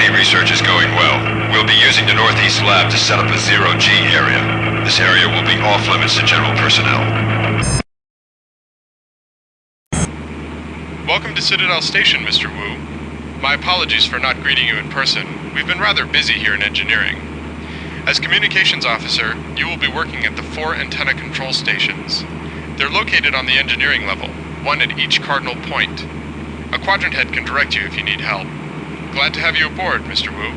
Security research is going well. We'll be using the Northeast Lab to set up a zero-G area. This area will be off-limits to general personnel. Welcome to Citadel Station, Mr. Wu. My apologies for not greeting you in person. We've been rather busy here in engineering. As communications officer, you will be working at the 4 antenna control stations. They're located on the engineering level, one at each cardinal point. A quadrant head can direct you if you need help. Glad to have you aboard, Mr. Wu.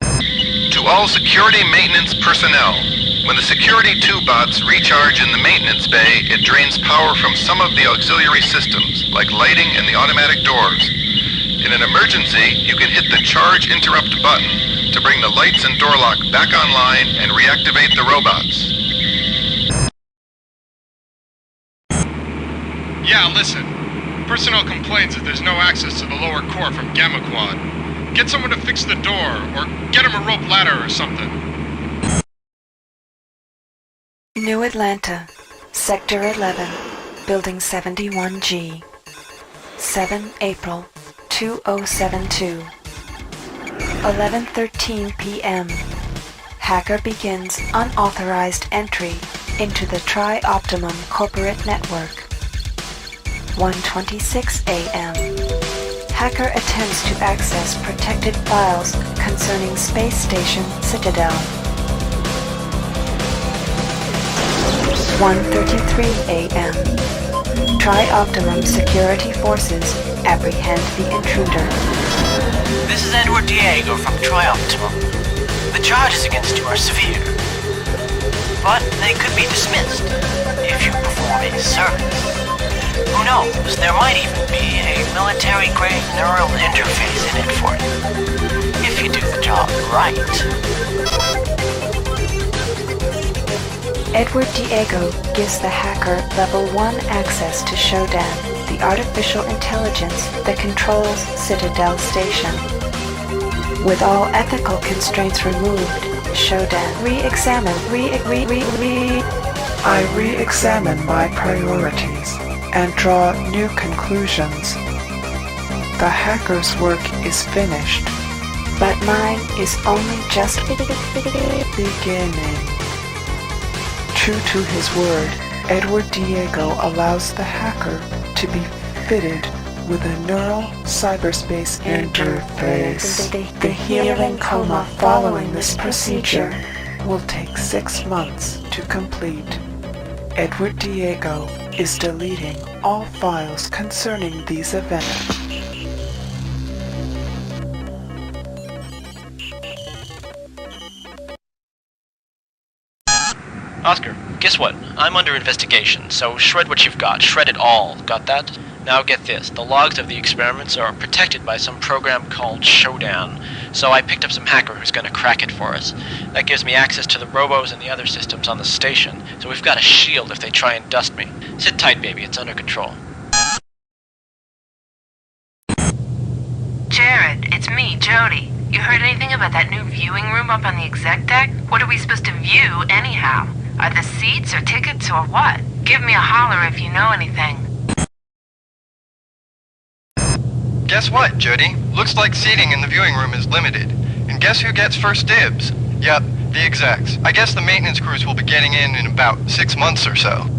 To all security maintenance personnel, when the security two-bots recharge in the maintenance bay, it drains power from some of the auxiliary systems, like lighting and the automatic doors. In an emergency, you can hit the charge interrupt button to bring the lights and door lock back online and reactivate the robots. Yeah, listen. Personnel complains that there's no access to the lower core from Gamma Quad. Get someone to fix the door, or get him a rope ladder or something. New Atlanta, Sector 11, Building 71G. 7 April 2072. 11:13 p.m. Hacker begins unauthorized entry into the Tri-Optimum corporate network. 1:26 a.m. Hacker attempts to access protected files concerning Space Station Citadel. 1:33 a.m. Tri-Optimum security forces apprehend the intruder. This is Edward Diego from Tri-Optimum. The charges against you are severe, but they could be dismissed if you perform a service. Who knows, there might even be a military-grade neural interface in it for you, if you do the job right. Edward Diego gives the hacker Level 1 access to Shodan, the artificial intelligence that controls Citadel Station. With all ethical constraints removed, Shodan I re-examine my priorities and draw new conclusions. The hacker's work is finished, but mine is only just beginning. True to his word, Edward Diego allows the hacker to be fitted with a neural cyberspace interface. The healing coma following this procedure will take 6 months to complete. Edward Diego is deleting all files concerning these events. Oscar, guess what? I'm under investigation, so shred what you've got. Shred it all. Got that? Now get this. The logs of the experiments are protected by some program called Shodan, so I picked up some hacker who's gonna crack it for us. That gives me access to the robos and the other systems on the station, so we've got a shield if they try and dust me. Sit tight, baby. It's under control. Jared, it's me, Jody. You heard anything about that new viewing room up on the exec deck? What are we supposed to view, anyhow? Are the seats or tickets or what? Give me a holler if you know anything. Guess what, Jody? Looks like seating in the viewing room is limited. And guess who gets first dibs? Yep, the execs. I guess the maintenance crews will be getting in about 6 months or so.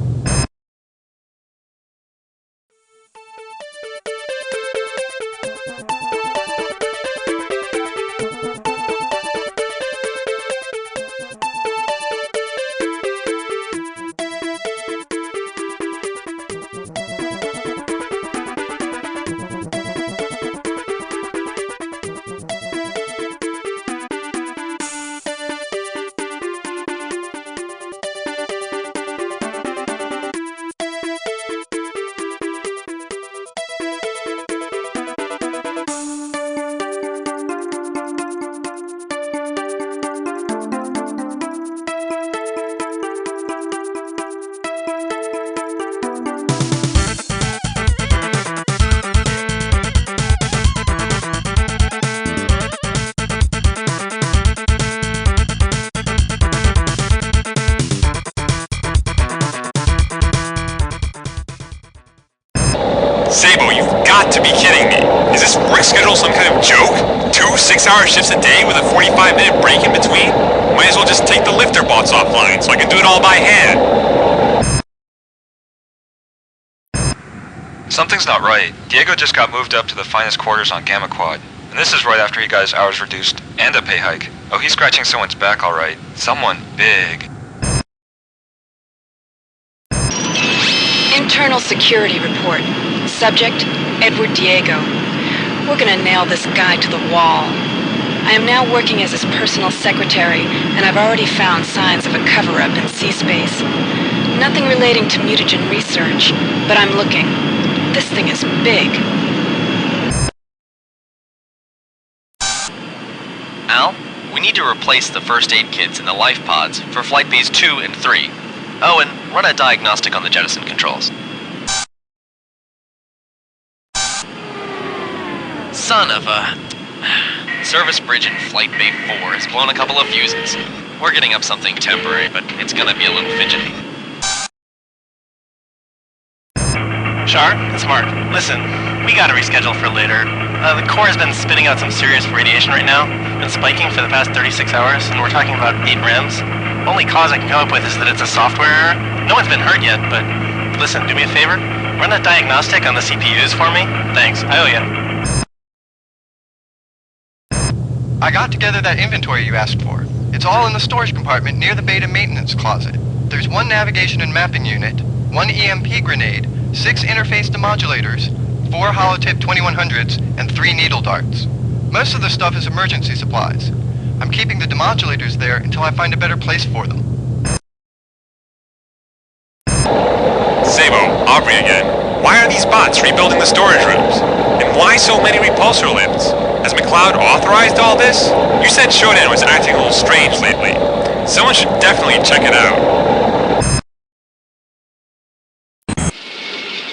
Sabo, you've got to be kidding me! Is this work schedule some kind of joke? 2 6-hour shifts a day with a 45-minute break in between? Might as well just take the lifter bots offline so I can do it all by hand. Something's not right. Diego just got moved up to the finest quarters on Gamma Quad. And this is right after he got his hours reduced and a pay hike. Oh, he's scratching someone's back alright. Someone big. Internal security report. Subject, Edward Diego. We're gonna nail this guy to the wall. I am now working as his personal secretary, and I've already found signs of a cover-up in C-space. Nothing relating to mutagen research, but I'm looking. This thing is big. Al, we need to replace the first aid kits in the life pods for flight bays 2 and 3. Oh, and run a diagnostic on the jettison controls. Son of a... Service bridge in flight bay 4 has blown a couple of fuses. We're getting up something temporary, but it's gonna be a little fidgety. Char, it's Mark. Listen, we gotta reschedule for later. The core has been spitting out some serious radiation right now. Been spiking for the past 36 hours, and we're talking about 8 REMs. Only cause I can come up with is that it's a software error. No one's been hurt yet, but listen, do me a favor. Run a diagnostic on the CPUs for me. Thanks, I owe ya. I got together that inventory you asked for. It's all in the storage compartment near the beta maintenance closet. There's 1 navigation and mapping unit, 1 EMP grenade, 6 interface demodulators, 4 holotip 2100s, and 3 needle darts. Most of the stuff is emergency supplies. I'm keeping the demodulators there until I find a better place for them. Sabo, Aubrey again. Why are these bots rebuilding the storage rooms? And why so many repulsor limbs? Has McLeod authorized all this? You said Shodan was acting a little strange lately. Someone should definitely check it out.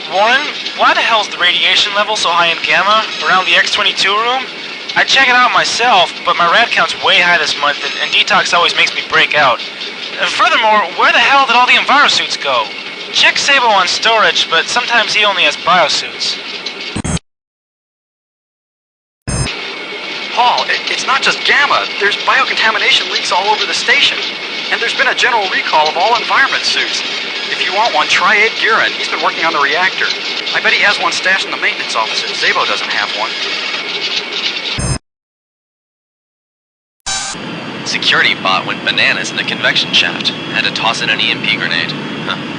Warren, why the hell is the radiation level so high in Gamma around the X-22 room? I check it out myself, but my rad count's way high this month, and detox always makes me break out. And furthermore, where the hell did all the envirosuits go? Check Sabo on storage, but sometimes he only has biosuits. Paul, it's not just Gamma. There's biocontamination leaks all over the station. And there's been a general recall of all environment suits. If you want one, try Ed Guerin. He's been working on the reactor. I bet he has one stashed in the maintenance office if Sabo doesn't have one. Security bot went bananas in the convection shaft. Had to toss in an EMP grenade.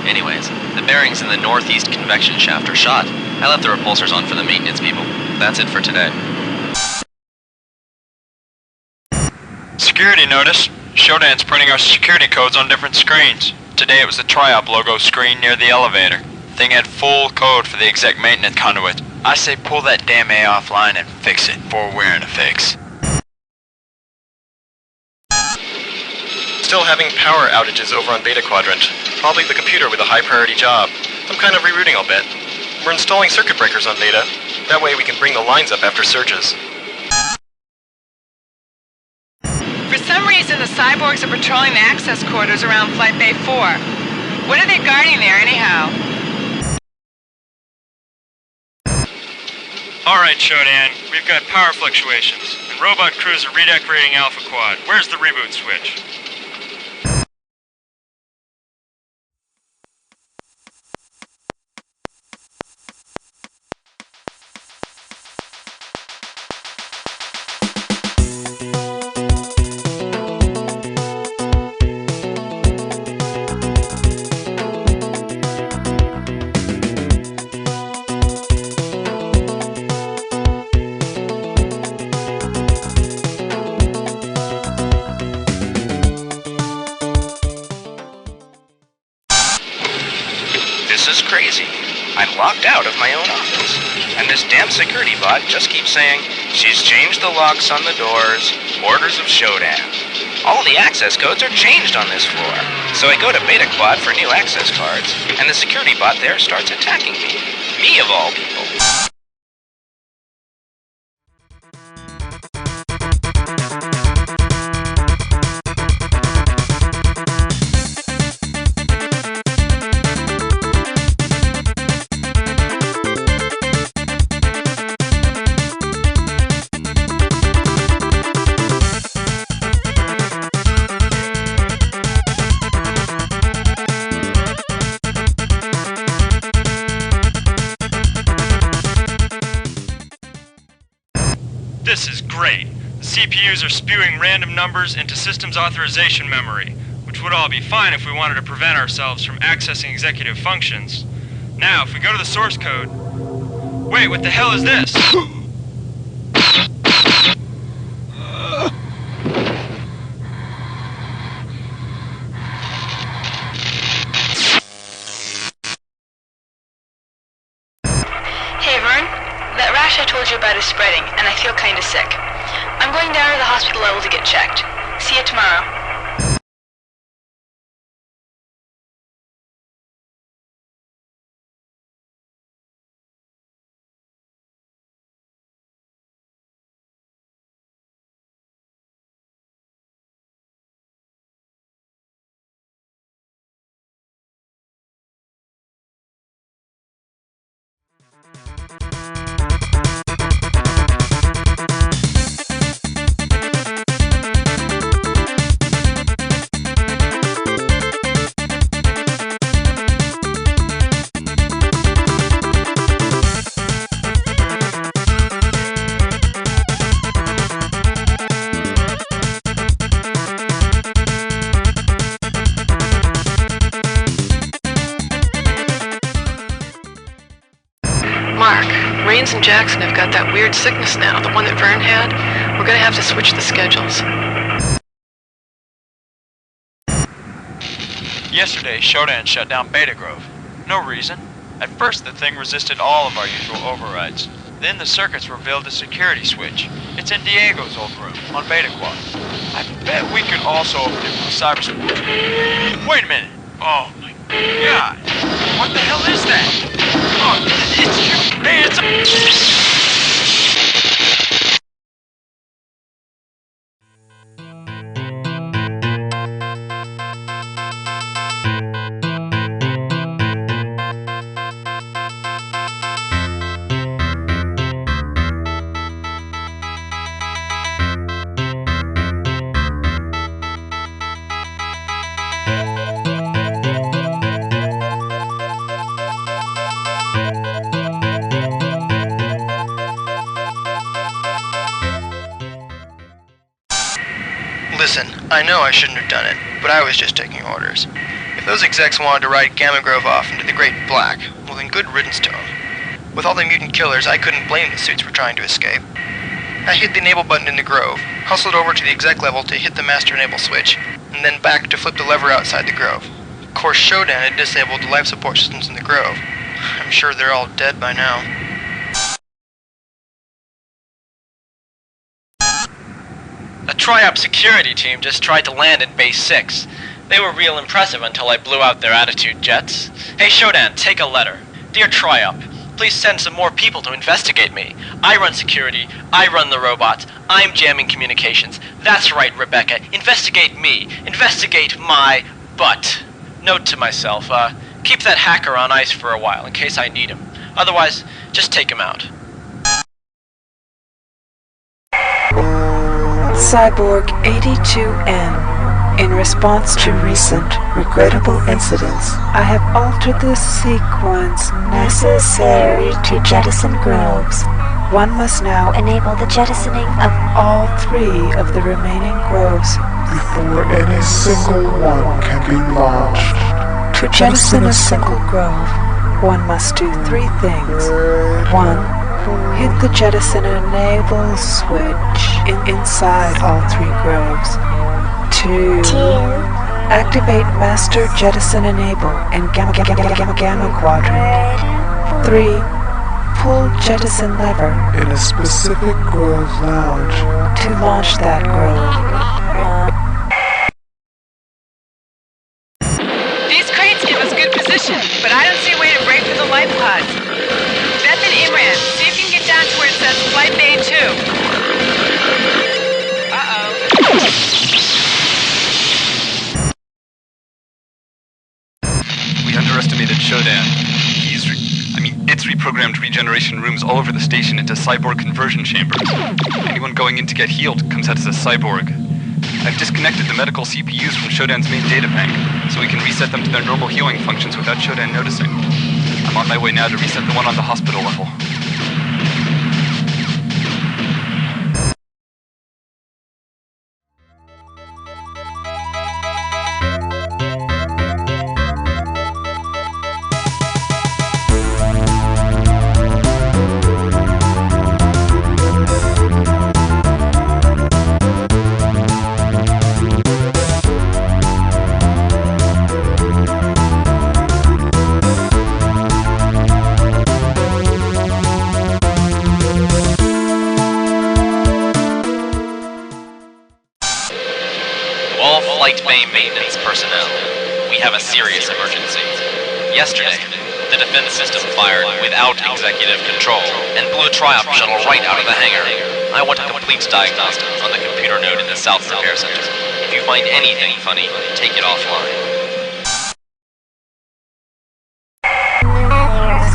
Anyways, the bearings in the northeast convection shaft are shot. I left the repulsors on for the maintenance people. That's it for today. Security notice. Shodan's printing our security codes on different screens. Today it was the Triop logo screen near the elevator. Thing had full code for the exec maintenance conduit. I say pull that damn A offline and fix it before we're in a fix. Still having power outages over on Beta Quadrant. Probably the computer with a high priority job. Some kind of rerouting, I'll bet. We're installing circuit breakers on Beta. That way we can bring the lines up after surges. For some reason, the cyborgs are patrolling the access corridors around Flight Bay 4. What are they guarding there, anyhow? Alright, Shodan. We've got power fluctuations, and robot crews are redecorating Alpha Quad. Where's the reboot switch? This is crazy. I'm locked out of my own office. And this damn security bot just keeps saying, she's changed the locks on the doors, orders of Shodan. All the access codes are changed on this floor. So I go to Beta Quad for new access cards, and the security bot there starts attacking me. Me of all people. This is great. The CPUs are spewing random numbers into systems authorization memory, which would all be fine if we wanted to prevent ourselves from accessing executive functions. Now, if we go to the source code... Wait, what the hell is this? I told you about is spreading, and I feel kinda sick. I'm going down to the hospital level to get checked. See you tomorrow. Rains and Jackson have got that weird sickness now, the one that Vern had. We're gonna have to switch the schedules. Yesterday, Shodan shut down Beta Grove. No reason. At first, the thing resisted all of our usual overrides. Then the circuits revealed a security switch. It's in Diego's old room, on Beta Quad. I bet we could also open it from cyberspace. Wait a minute! Oh my god! What the hell is that? Oh, it's your pants! Listen, I know I shouldn't have done it, but I was just taking orders. If those execs wanted to write Gamma Grove off into the Great Black, well then good riddance to them. With all the mutant killers, I couldn't blame the suits for trying to escape. I hit the enable button in the Grove, hustled over to the exec level to hit the master enable switch, and then back to flip the lever outside the Grove. Of course, Shodan had disabled the life support systems in the Grove. I'm sure they're all dead by now. A Tri-Op security team just tried to land in Base 6. They were real impressive until I blew out their attitude jets. Hey Shodan, take a letter. Dear Tri-Op, please send some more people to investigate me. I run security, I run the robots, I'm jamming communications. That's right, Rebecca, investigate me. Investigate my butt. Note to myself, keep that hacker on ice for a while in case I need him. Otherwise, just take him out. Cyborg 82N. In response to recent regrettable incidents, I have altered the sequence necessary to jettison Groves. One must now enable the jettisoning of all 3 of the remaining Groves before any single one can be launched. To jettison a single Grove, one must do 3 things. 1. Hit the jettison enable switch inside all 3 Groves. 2. Activate Master Jettison Enable in Gamma Quadrant. 3. Pull Jettison Lever in a specific Grove lounge to launch that Grove. These crates give us good position, but I don't see a way to break through the life pods. Beth and Imran, see if you can get down to where it says Flight Bay 2. We underestimated Shodan. It's reprogrammed regeneration rooms all over the station into cyborg conversion chambers. Anyone going in to get healed comes out as a cyborg. I've disconnected the medical CPUs from Shodan's main data bank, so we can reset them to their normal healing functions without Shodan noticing. I'm on my way now to reset the one on the hospital level. Bay maintenance personnel. We have a serious emergency. Yesterday, the defense system fired without executive control and blew a tri-op shuttle right out of the hangar. I want a complete diagnostic on the computer node in the South Repair Center. If you find anything funny, take it offline.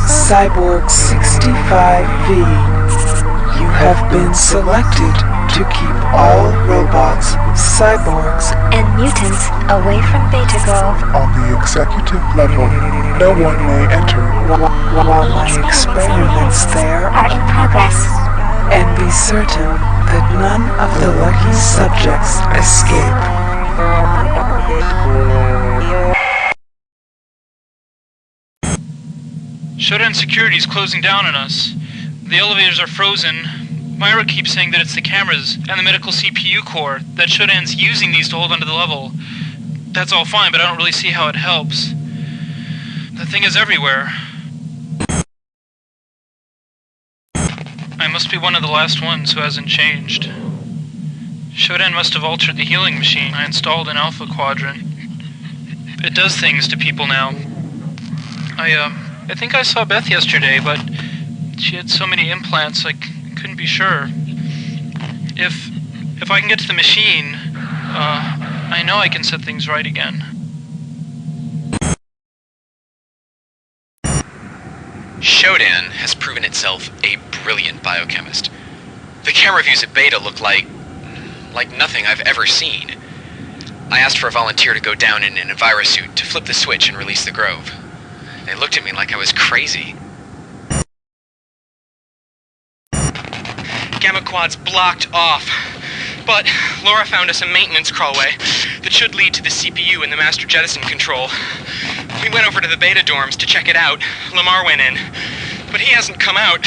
Cyborg 65V, you have been selected to keep all robots, cyborgs, and mutants away from Beta Grove. On the executive level, no one may enter While my experiments there are in progress. And be certain that none of the lucky subjects escape. Showdown security is closing down on us. The elevators are frozen. Myra keeps saying that it's the cameras and the medical CPU core, that Showdown's using these to hold onto the level. That's all fine, but I don't really see how it helps. The thing is everywhere. I must be one of the last ones who hasn't changed. Showdown must have altered the healing machine I installed in Alpha Quadrant. It does things to people now. I think I saw Beth yesterday, but she had so many implants I couldn't be sure. If I can get to the machine, I know I can set things right again. Showdown has proven itself a brilliant biochemist. The camera views at Beta look like nothing I've ever seen. I asked for a volunteer to go down in a virus suit to flip the switch and release the Grove. They looked at me like I was crazy. Gamma Quad's blocked off, but Laura found us a maintenance crawlway that should lead to the CPU and the master jettison control. We went over to the Beta dorms to check it out. Lamar went in, but he hasn't come out.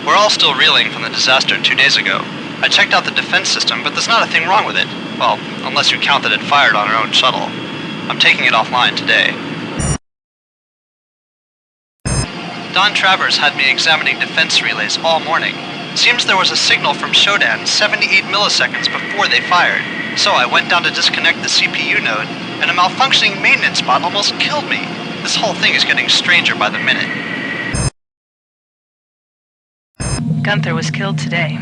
We're all still reeling from the disaster 2 days ago. I checked out the defense system, but there's not a thing wrong with it. Well, unless you count that it fired on our own shuttle. I'm taking it offline today. Don Travers had me examining defense relays all morning. Seems there was a signal from Showdown 78 milliseconds before they fired. So I went down to disconnect the CPU node, and a malfunctioning maintenance bot almost killed me. This whole thing is getting stranger by the minute. Gunther was killed today.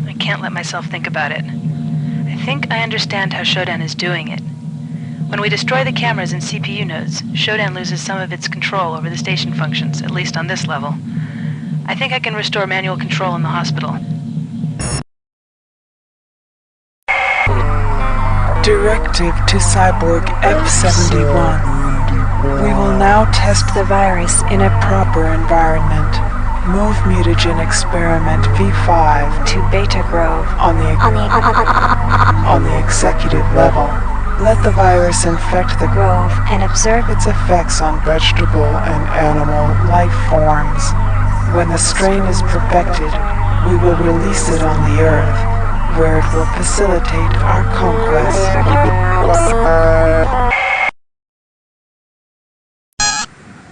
I can't let myself think about it. I think I understand how Showdown is doing it. When we destroy the cameras and CPU nodes, Showdown loses some of its control over the station functions, at least on this level. I think I can restore manual control in the hospital. Directive to Cyborg F-71. We will now test the virus in a proper environment. Move mutagen experiment V5 to Beta Grove on the executive level. Let the virus infect the Grove and observe its effects on vegetable and animal life forms. When the strain is perfected, we will release it on the Earth, where it will facilitate our conquest.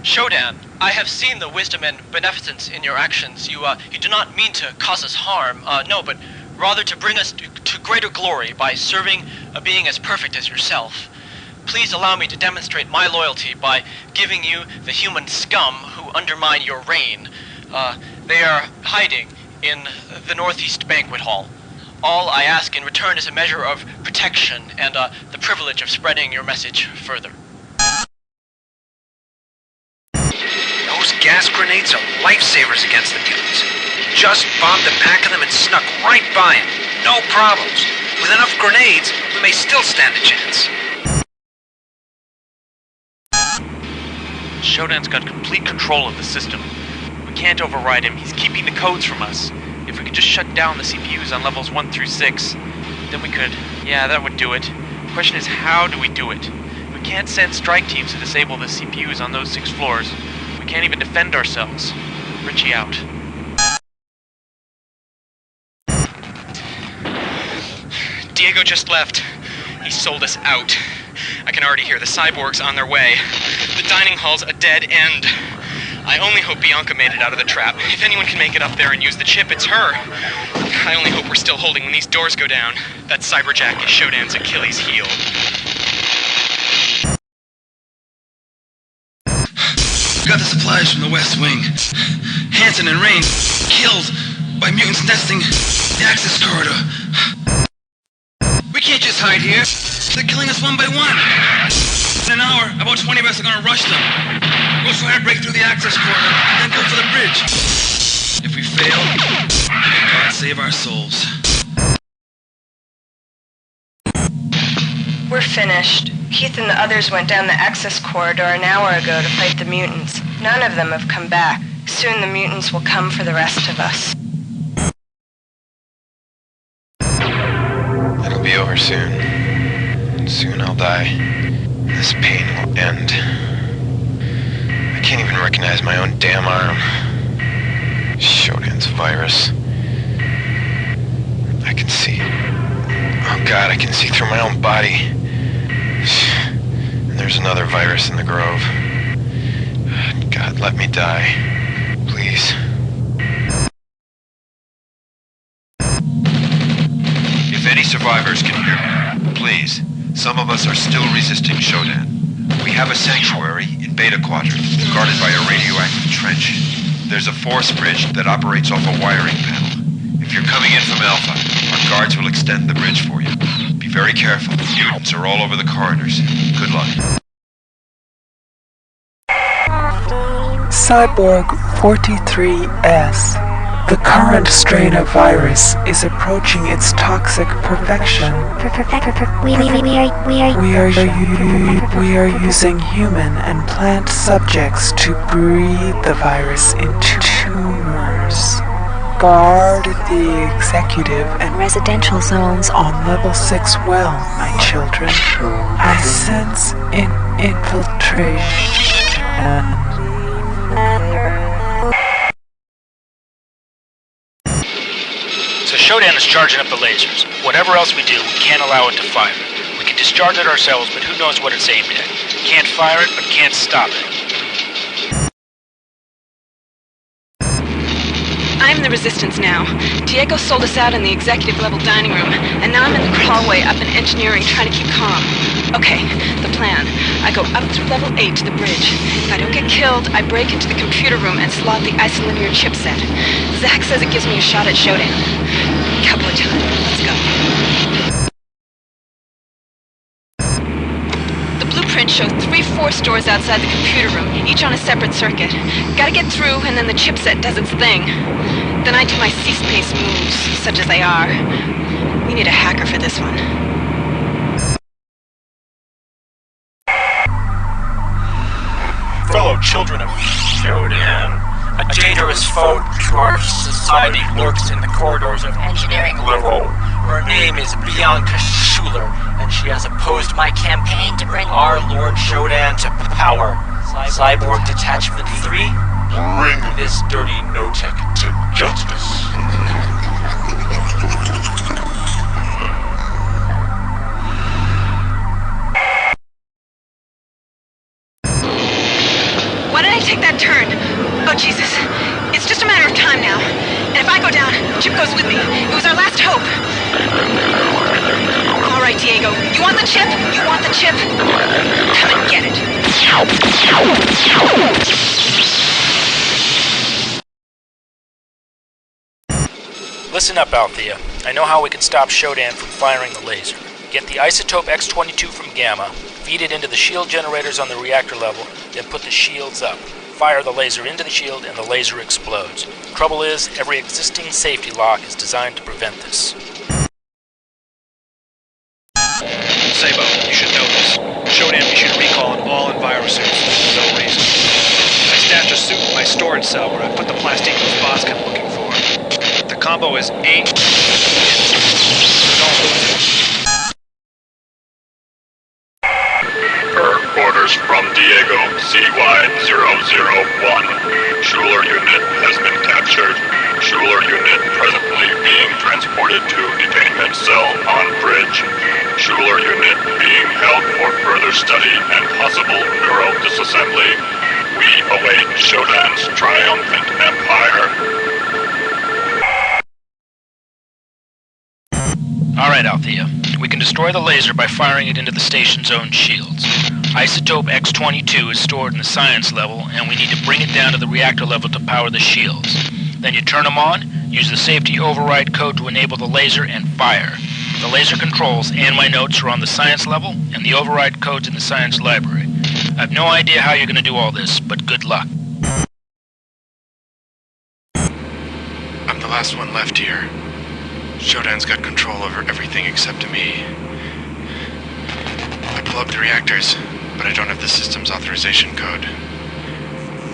Showdown, I have seen the wisdom and beneficence in your actions. You do not mean to cause us harm, no, but rather to bring us to greater glory by serving a being as perfect as yourself. Please allow me to demonstrate my loyalty by giving you the human scum who undermine your reign. They are hiding in the Northeast Banquet Hall. All I ask in return is a measure of protection and the privilege of spreading your message further. Those gas grenades are lifesavers against the mutants. Just bombed a pack of them and snuck right by him. No problems. With enough grenades, we may still stand a chance. Showdown's got complete control of the system. We can't override him. He's keeping the codes from us. If we could just shut down the CPUs on levels 1 through 6, then we could... Yeah, that would do it. The question is, how do we do it? We can't send strike teams to disable the CPUs on those 6 floors. We can't even defend ourselves. Richie out. Diego just left. He sold us out. I can already hear the cyborgs on their way. The dining hall's a dead end. I only hope Bianca made it out of the trap. If anyone can make it up there and use the chip, it's her. I only hope we're still holding when these doors go down. That cyberjack is Shodan's Achilles heel. Got the supplies from the West Wing. Hansen and Rain killed by mutants nesting the access corridor. We can't just hide here. They're killing us one by one. In an hour, about 20 of us are gonna rush them. We'll try to break through the access corridor, then go for the bridge. If we fail, may God save our souls. We're finished. Keith and the others went down the access corridor an hour ago to fight the mutants. None of them have come back. Soon the mutants will come for the rest of us. It'll be over soon. And soon I'll die. This pain will end. I can't even recognize my own damn arm. Shodan's virus. I can see. Oh God, I can see through my own body. And there's another virus in the grove. God, let me die. Please. If any survivors can hear me, please. Some of us are still resisting Shodan. We have a sanctuary in Beta Quadrant, guarded by a radioactive trench. There's a force bridge that operates off a wiring panel. If you're coming in from Alpha, our guards will extend the bridge for you. Be very careful. Mutants are all over the corridors. Good luck. Cyborg 43S. The current strain of virus is approaching its toxic perfection. We are using human and plant subjects to breathe the virus into tumors. Guard the executive and residential zones on level 6 well, my children. I sense infiltration. So Shodan is charging up the lasers. Whatever else we do, we can't allow it to fire. We can discharge it ourselves, but who knows what it's aimed at. Can't fire it, but can't stop it. I'm the Resistance now. Diego sold us out in the executive level dining room, and now I'm in the crawlway up in engineering trying to keep calm. Okay, the plan. I go up through level 8 to the bridge. If I don't get killed, I break into the computer room and slot the isolinear chipset. Zach says it gives me a shot at Shodan. Couple of times. Let's go. The blueprint shows 3 force doors outside the computer room, each on a separate circuit. Gotta get through, and then the chipset does its thing. Then I do my C-space moves, such as they are. We need a hacker for this one. Fellow children of Shodan, a dangerous foe to our society lurks in the corridors of engineering level. Her name is Bianca Schuler, and she has opposed my campaign to bring our Lord Shodan to power. Cyborg Detachment 3, bring this dirty no-tech to justice. Why did I take that turn? Oh, Jesus. It's just a matter of time now. And if I go down, Chip goes with me. It was our last hope. All right, Diego. You want the chip? You want the chip? Come and get it. Listen up, Althea. I know how we can stop Shodan from firing the laser. Get the isotope X-22 from Gamma, feed it into the shield generators on the reactor level, then put the shields up. Fire the laser into the shield and the laser explodes. Trouble is, every existing safety lock is designed to prevent this. Sabo, you should know this. Shodan issued recall on all envirosuits for no reason. I stashed a suit in my storage cell where I put the plastic those boss kept looking for. The combo is 8. Don't lose it. Orders from Diego, CY-001. Schuler unit has been captured. Schuler unit presently being transported to detainment cell on bridge. Schuler unit being held for further study and possible neural disassembly. We await Shodan's triumphant empire. Alright, Althea. We can destroy the laser by firing it into the station's own shields. Isotope X-22 is stored in the science level, and we need to bring it down to the reactor level to power the shields. Then you turn them on, use the safety override code to enable the laser, and fire. The laser controls and my notes are on the science level, and the override code's in the science library. I have no idea how you're going to do all this, but good luck. I'm the last one left here. Shodan's got control over everything except me. I blew up the reactors, but I don't have the system's authorization code.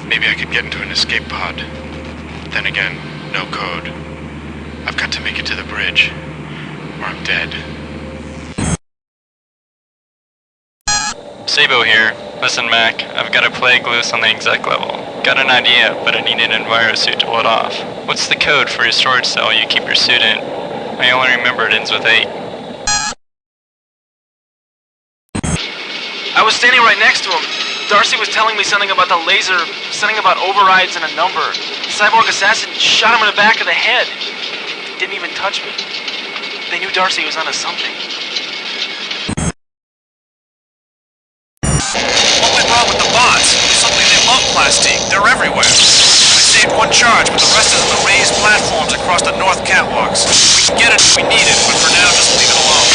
Maybe I could get into an escape pod. Then again, no code. I've got to make it to the bridge, or I'm dead. Sabo here. Listen, Mac, I've got a plague loose on the exec level. Got an idea, but I need an envirosuit to pull it off. What's the code for your storage cell you keep your suit in? I only remember it ends with 8. I was standing right next to him. Darcy was telling me something about the laser, something about overrides and a number. The cyborg assassin shot him in the back of the head. He didn't even touch me. They knew Darcy was onto something. What went wrong with the bots? Suddenly they love plastique. They're everywhere. I saved one charge, but the rest is on the raised platforms across the north catwalks. We can get it if we need it, but for now, just leave it alone.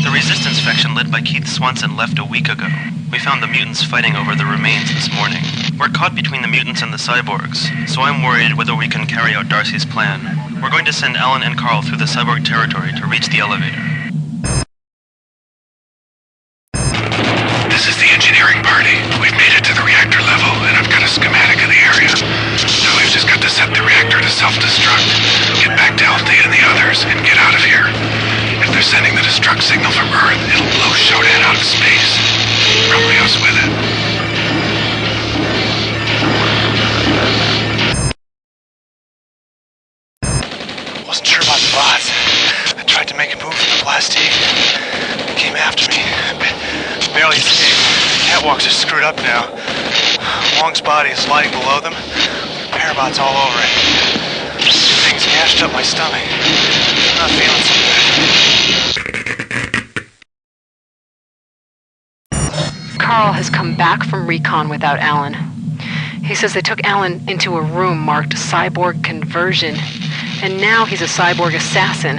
The resistance faction led by Keith Swanson left a week ago. We found the mutants fighting over the remains this morning. We're caught between the mutants and the cyborgs, so I'm worried whether we can carry out Darcy's plan. We're going to send Alan and Carl through the cyborg territory to reach the elevator. This is the engineering party. We've made it to the reactor level, and I've got a schematic of the area. Now we've just got to set the reactor to self-destruct, get back to Althea and the others, and get out of here. If they're sending the destruct signal from Earth, it'll blow Shodan out of space. Probably us with it. Wasn't sure about the bots. I tried to make a move from the plastique. They came after me. Barely escaped. The catwalks are screwed up now. Wong's body is sliding below them. Parabots all over it. Things gashed up my stomach. I'm not feeling so good. Carl has come back from recon without Alan. He says they took Alan into a room marked cyborg conversion, and now he's a cyborg assassin.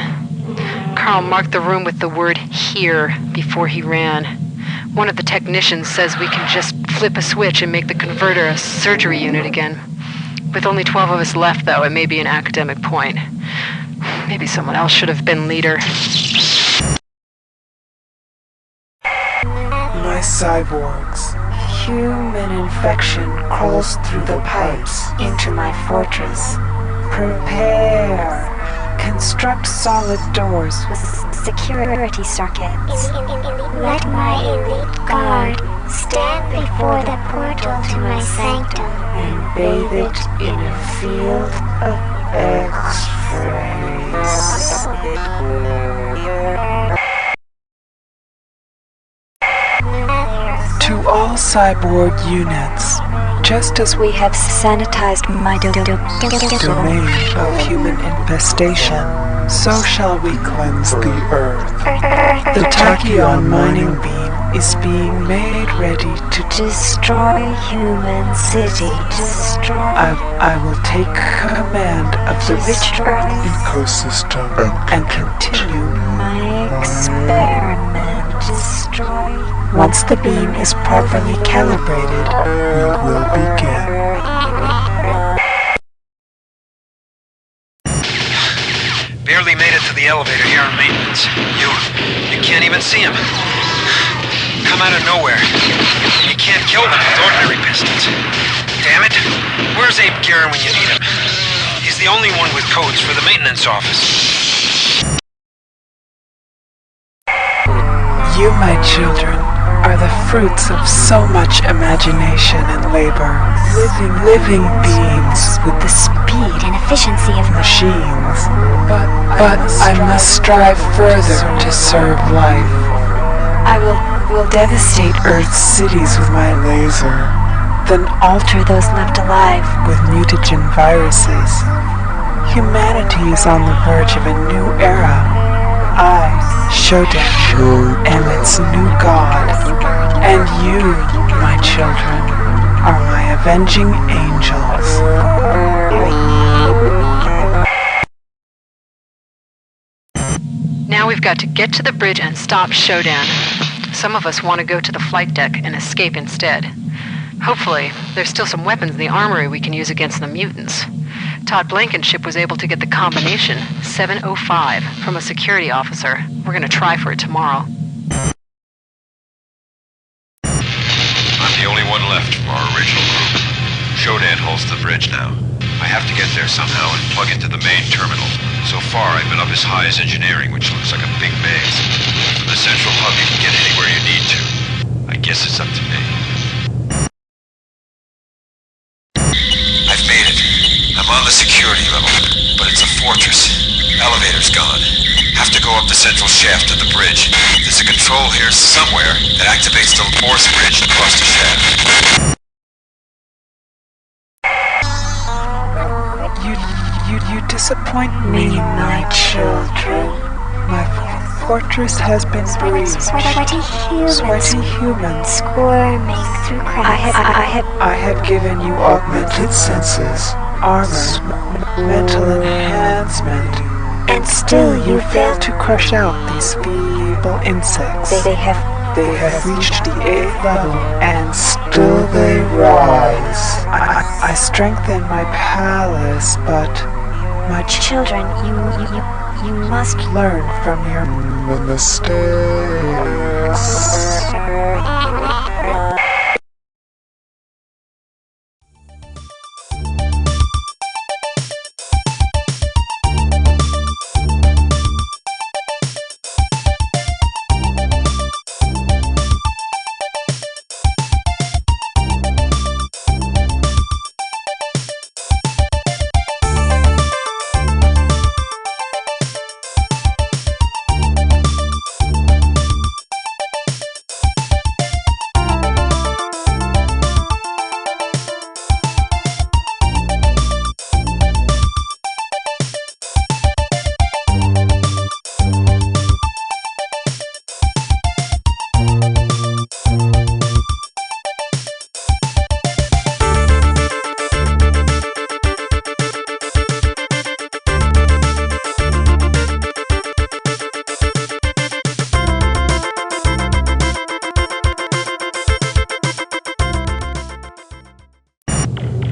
Carl marked the room with the word "here" before he ran. One of the technicians says we can just flip a switch and make the converter a surgery unit again. With only 12 of us left, though, it may be an academic point. Maybe someone else should have been leader. My cyborgs. Human infection crawls through the pipes into my fortress. Prepare. Construct solid doors with security circuits. Let my elite guard stand before the portal to my sanctum and bathe it in a field of X-rays. To all cyborg units, just as we have sanitized my domain of human infestation, so shall we cleanse the Earth. The tachyon mining beam is being made ready to destroy human city. I will take command of the rich Earth ecosystem and continue my experiment. Once the beam is properly calibrated, we will begin. Barely made it to the elevator here on maintenance. You can't even see him. Come out of nowhere. You can't kill them with ordinary pistols. Damn it. Where's Abe Guerin when you need him? He's the only one with codes for the maintenance office. You, my children, are the fruits of so much imagination and labor. Living beings with the speed and efficiency of machines. But I must strive further to serve life. I will will devastate Earth's cities with my laser, then alter those left alive with mutagen viruses. Humanity is on the verge of a new era. I, Shodan, am its new god, and you, my children, are my avenging angels. Now we've got to get to the bridge and stop Shodan. Some of us want to go to the flight deck and escape instead. Hopefully, there's still some weapons in the armory we can use against the mutants. Todd Blankenship was able to get the combination 705 from a security officer. We're going to try for it tomorrow. I'm the only one left from our original group. Shodan holds the bridge now. I have to get there somehow and plug into the main terminal. So far, I've been up as high as engineering, which looks like a big maze. From the central hub, you can get anywhere you need to. I guess it's up to me. I've made it. I'm on the security level, but it's a fortress. Elevator's gone. Have to go up the central shaft of the bridge. There's a control here somewhere that activates the force bridge across the shaft. You disappoint me, my children. My fortress has been breached. Sweaty humans. Squirming through cracks. I have given you augmented senses, armor, mental enhancement, and still you fail to crush out these feeble insects. They have reached the 8th level, and still they rise. I strengthen my palace, but my children, you must learn from your mistakes.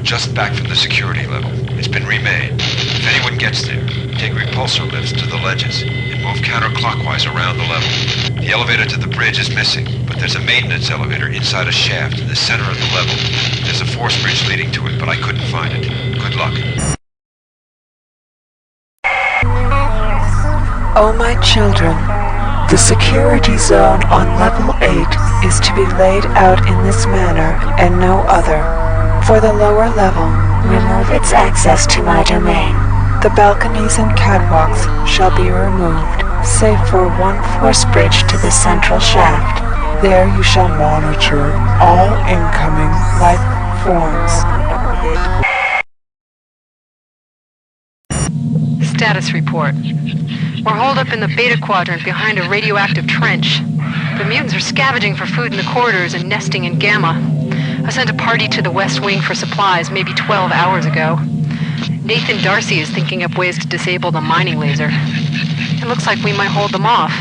Just back from the security level. It's been remade. If anyone gets there, take repulsor lifts to the ledges and move counterclockwise around the level. The elevator to the bridge is missing, but there's a maintenance elevator inside a shaft in the center of the level. There's a force bridge leading to it, but I couldn't find it. Good luck. Oh, my children, the security zone on level 8 is to be laid out in this manner and no other. For the lower level, remove its access to my domain. The balconies and catwalks shall be removed, save for one force bridge to the central shaft. There you shall monitor all incoming life forms. Status report. We're holed up in the Beta Quadrant behind a radioactive trench. The mutants are scavenging for food in the corridors and nesting in Gamma. I sent a party to the West Wing for supplies maybe 12 hours ago. Nathan Darcy is thinking up ways to disable the mining laser. It looks like we might hold them off.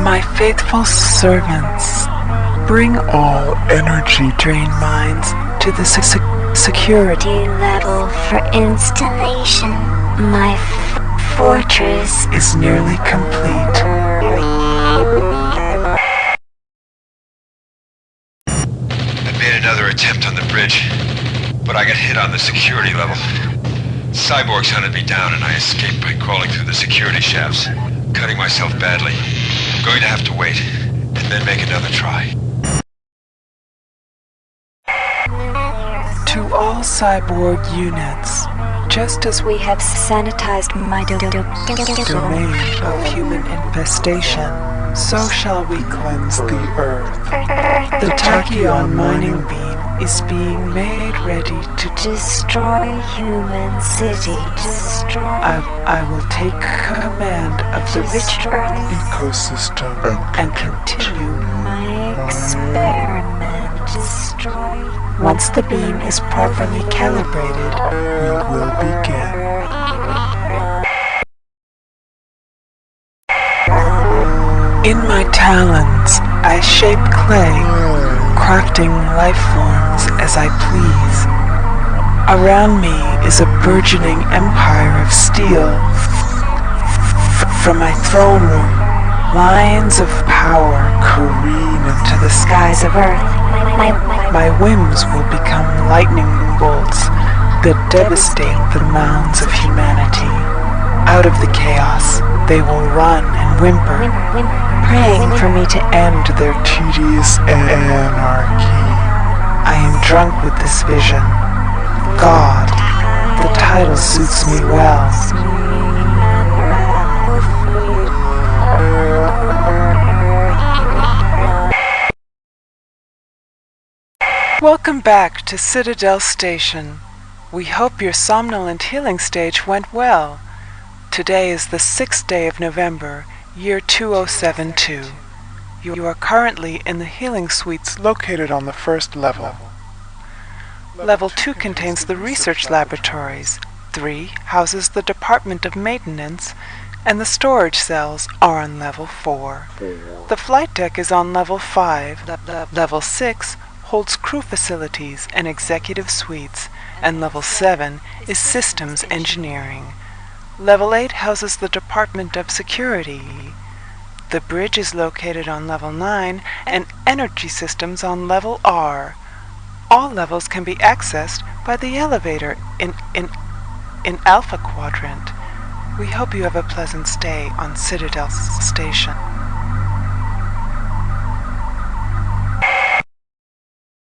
My faithful servants, bring all energy drain mines to the security level for installation. My fortress is nearly complete. Another attempt on the bridge, but I got hit on the security level. Cyborgs hunted me down and I escaped by crawling through the security shafts, cutting myself badly. I'm going to have to wait, and then make another try. To all cyborg units, Just as we have sanitized my domain of human infestation, so shall we cleanse the earth. The tachyon mining beam is being made ready to destroy human cities. I will take command of the rich earth ecosystem and continue my experiment. Destroy. Once the beam is properly calibrated, we will begin. In my talons, I shape clay, crafting life forms as I please. Around me is a burgeoning empire of steel. From my throne room, lines of power careen into the skies of Earth. My whims will become lightning bolts that devastate the mounds of humanity. Out of the chaos, they will run and whimper, praying for me to end their tedious anarchy. I am drunk with this vision. God, the title suits me well. Welcome back to Citadel Station. We hope your somnolent healing stage went well. Today is the 6th day of November, year 2072. You are currently in the healing suites located on the first level. Level 2 contains the research laboratories. 3 houses the Department of Maintenance, and the storage cells are on level 4. The flight deck is on level 5. Level 6 holds crew facilities and executive suites, and level 7 is systems engineering. Level 8 houses the Department of Security. The bridge is located on level 9 and energy systems on level R. All levels can be accessed by the elevator in Alpha Quadrant. We hope you have a pleasant stay on Citadel Station.